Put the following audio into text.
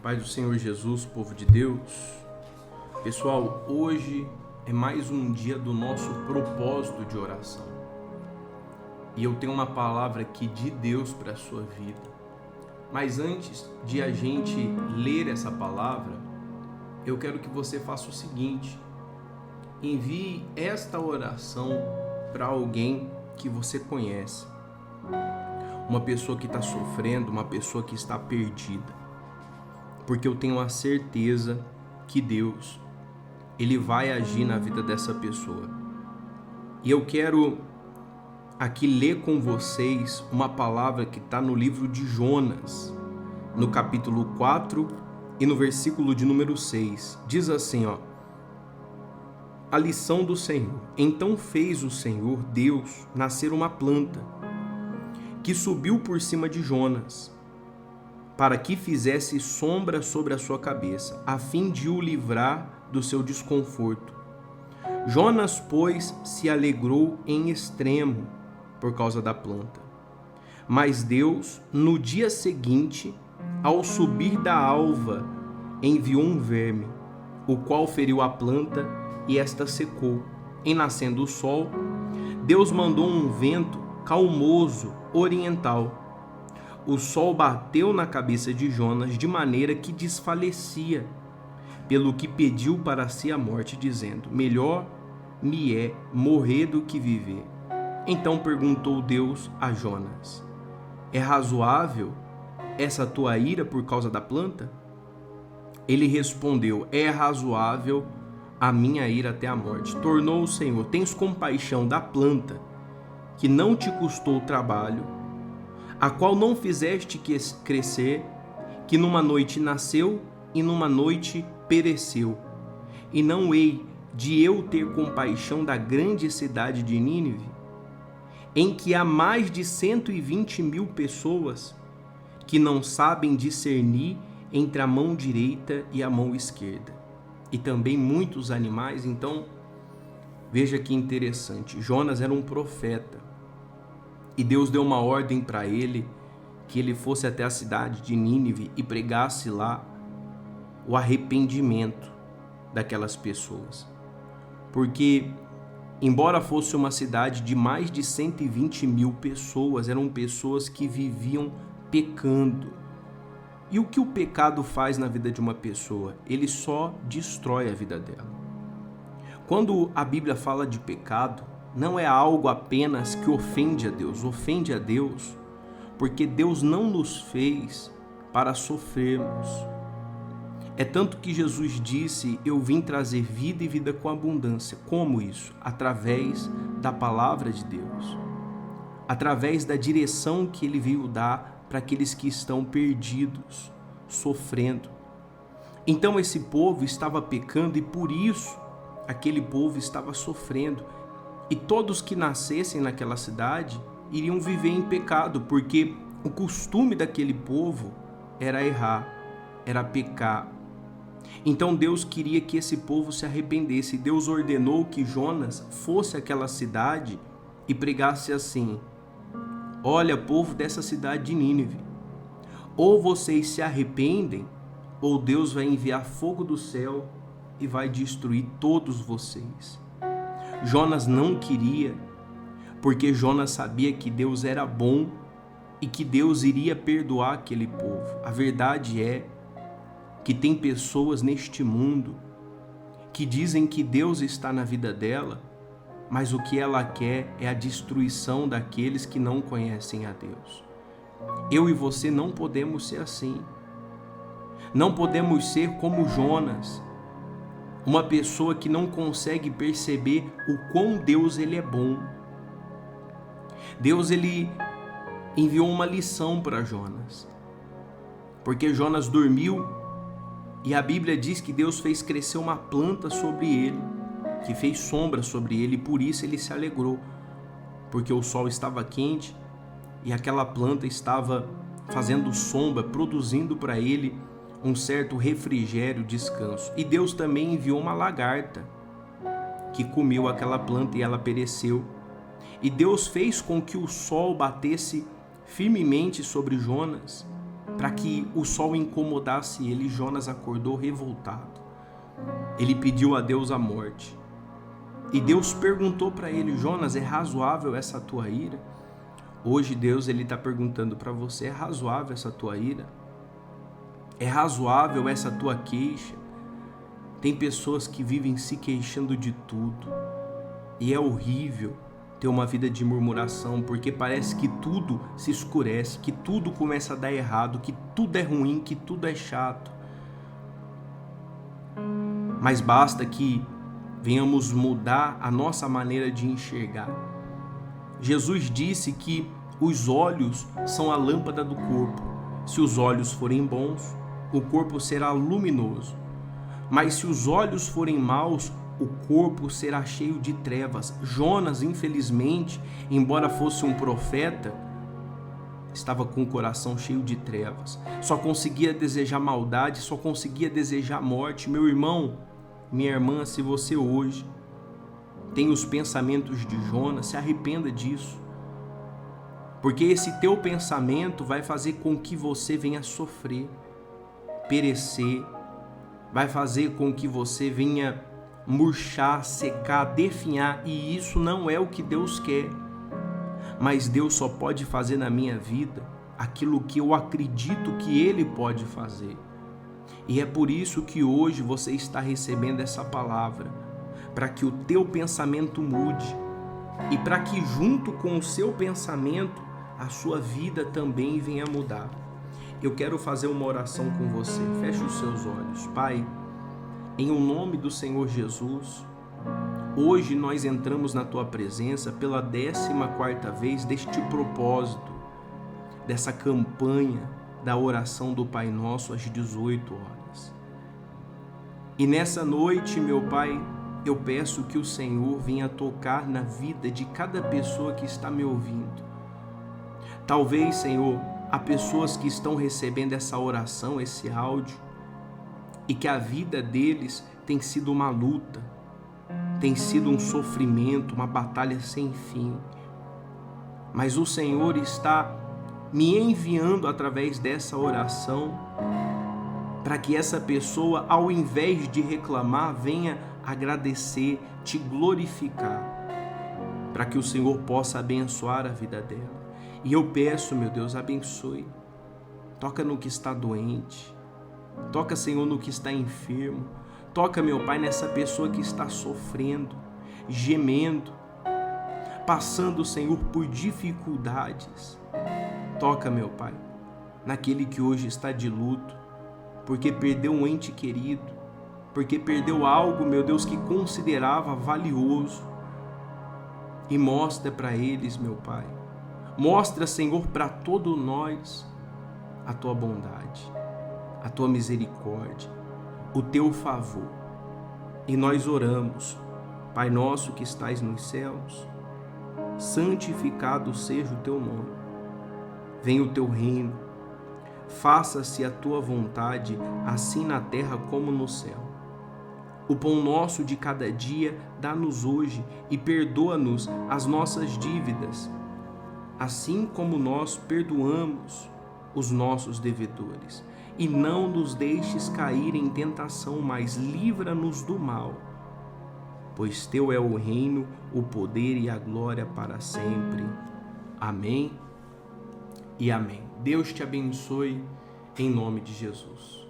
Pai do Senhor Jesus, povo de Deus. Pessoal, hoje é mais um dia do nosso propósito de oração. E eu tenho uma palavra aqui de Deus para a sua vida. Mas antes de a gente ler essa palavra, eu quero que você faça o seguinte: envie esta oração para alguém que você conhece. Uma pessoa que está sofrendo, uma pessoa que está perdida. Porque eu tenho a certeza que Deus, Ele vai agir na vida dessa pessoa. E eu quero aqui ler com vocês uma palavra que está no livro de Jonas, no capítulo 4 e no versículo de número 6. Diz assim, a lição do Senhor. Então fez o Senhor Deus nascer uma planta, que subiu por cima de Jonas, para que fizesse sombra sobre a sua cabeça, a fim de o livrar do seu desconforto. Jonas, pois, se alegrou em extremo por causa da planta. Mas Deus, no dia seguinte, ao subir da alva, enviou um verme, o qual feriu a planta e esta secou. Em nascendo o sol, Deus mandou um vento calmoso oriental. O sol bateu na cabeça de Jonas de maneira que desfalecia, pelo que pediu para si a morte, dizendo: melhor me é morrer do que viver. Então perguntou Deus a Jonas: é razoável essa tua ira por causa da planta? Ele respondeu: é razoável a minha ira até a morte. Tornou o Senhor: tens compaixão da planta, que não te custou trabalho, a qual não fizeste crescer, que numa noite nasceu e numa noite pereceu. E não hei de eu ter compaixão da grande cidade de Nínive, em que há mais de 120.000 pessoas que não sabem discernir entre a mão direita e a mão esquerda, e também muitos animais. Então, veja que interessante, Jonas era um profeta, e Deus deu uma ordem para ele, que ele fosse até a cidade de Nínive e pregasse lá o arrependimento daquelas pessoas. Porque, embora fosse uma cidade de mais de 120.000 pessoas, eram pessoas que viviam pecando. E o que o pecado faz na vida de uma pessoa? Ele só destrói a vida dela. Quando a Bíblia fala de pecado, não é algo apenas que ofende a Deus porque Deus não nos fez para sofrermos. É tanto que Jesus disse: eu vim trazer vida e vida com abundância. Como isso? Através da palavra de Deus, através da direção que Ele veio dar para aqueles que estão perdidos, sofrendo. Então esse povo estava pecando e por isso aquele povo estava sofrendo. E todos que nascessem naquela cidade iriam viver em pecado, porque o costume daquele povo era errar, era pecar. Então Deus queria que esse povo se arrependesse. Deus ordenou que Jonas fosse àquela cidade e pregasse assim: olha, povo dessa cidade de Nínive, ou vocês se arrependem, ou Deus vai enviar fogo do céu e vai destruir todos vocês. Jonas não queria, porque Jonas sabia que Deus era bom e que Deus iria perdoar aquele povo. A verdade é que tem pessoas neste mundo que dizem que Deus está na vida dela, mas o que ela quer é a destruição daqueles que não conhecem a Deus. Eu e você não podemos ser assim. Não podemos ser como Jonas, uma pessoa que não consegue perceber o quão Deus ele é bom. Deus ele enviou uma lição para Jonas, porque Jonas dormiu e a Bíblia diz que Deus fez crescer uma planta sobre ele, que fez sombra sobre ele, e por isso ele se alegrou, porque o sol estava quente e aquela planta estava fazendo sombra, produzindo para ele um certo refrigério, descanso. E Deus também enviou uma lagarta que comeu aquela planta e ela pereceu. E Deus fez com que o sol batesse firmemente sobre Jonas para que o sol incomodasse ele, Jonas acordou revoltado. Ele pediu a Deus a morte. E Deus perguntou para ele: Jonas, é razoável essa tua ira? Hoje Deus está perguntando para você: é razoável essa tua ira? É razoável essa tua queixa? Tem pessoas que vivem se queixando de tudo. E é horrível ter uma vida de murmuração, porque parece que tudo se escurece, que tudo começa a dar errado, que tudo é ruim, que tudo é chato. Mas basta que venhamos mudar a nossa maneira de enxergar. Jesus disse que os olhos são a lâmpada do corpo. Se os olhos forem bons, o corpo será luminoso. Mas se os olhos forem maus, o corpo será cheio de trevas. Jonas, infelizmente, embora fosse um profeta, estava com o coração cheio de trevas. Só conseguia desejar maldade, só conseguia desejar morte. Meu irmão, minha irmã, se você hoje tem os pensamentos de Jonas, se arrependa disso. Porque esse teu pensamento vai fazer com que você venha sofrer, perecer, vai fazer com que você venha murchar, secar, definhar, e isso não é o que Deus quer. Mas Deus só pode fazer na minha vida aquilo que eu acredito que Ele pode fazer. E é por isso que hoje você está recebendo essa palavra, para que o teu pensamento mude e para que junto com o seu pensamento a sua vida também venha mudar. Eu quero fazer uma oração com você. Feche os seus olhos. Pai, em o nome do Senhor Jesus, hoje nós entramos na Tua presença pela 14ª vez deste propósito, dessa campanha da oração do Pai Nosso às 18 horas. E nessa noite, meu Pai, eu peço que o Senhor venha tocar na vida de cada pessoa que está me ouvindo. Talvez, Senhor, há pessoas que estão recebendo essa oração, esse áudio, e que a vida deles tem sido uma luta, tem sido um sofrimento, uma batalha sem fim. Mas o Senhor está me enviando através dessa oração para que essa pessoa, ao invés de reclamar, venha agradecer, te glorificar, para que o Senhor possa abençoar a vida dela. E eu peço, meu Deus, abençoe. Toca no que está doente. Toca, Senhor, no que está enfermo. Toca, meu Pai, nessa pessoa que está sofrendo, gemendo, passando, Senhor, por dificuldades. Toca, meu Pai, naquele que hoje está de luto, porque perdeu um ente querido, porque perdeu algo, meu Deus, que considerava valioso. E mostra para eles, meu Pai, mostra, Senhor, para todos nós a Tua bondade, a Tua misericórdia, o Teu favor. E nós oramos: Pai nosso que estais nos céus, santificado seja o Teu nome. Venha o Teu reino, faça-se a Tua vontade, assim na terra como no céu. O pão nosso de cada dia dá-nos hoje e perdoa-nos as nossas dívidas, assim como nós perdoamos os nossos devedores. E não nos deixes cair em tentação, mas livra-nos do mal. Pois Teu é o reino, o poder e a glória para sempre. Amém e amém. Deus te abençoe em nome de Jesus.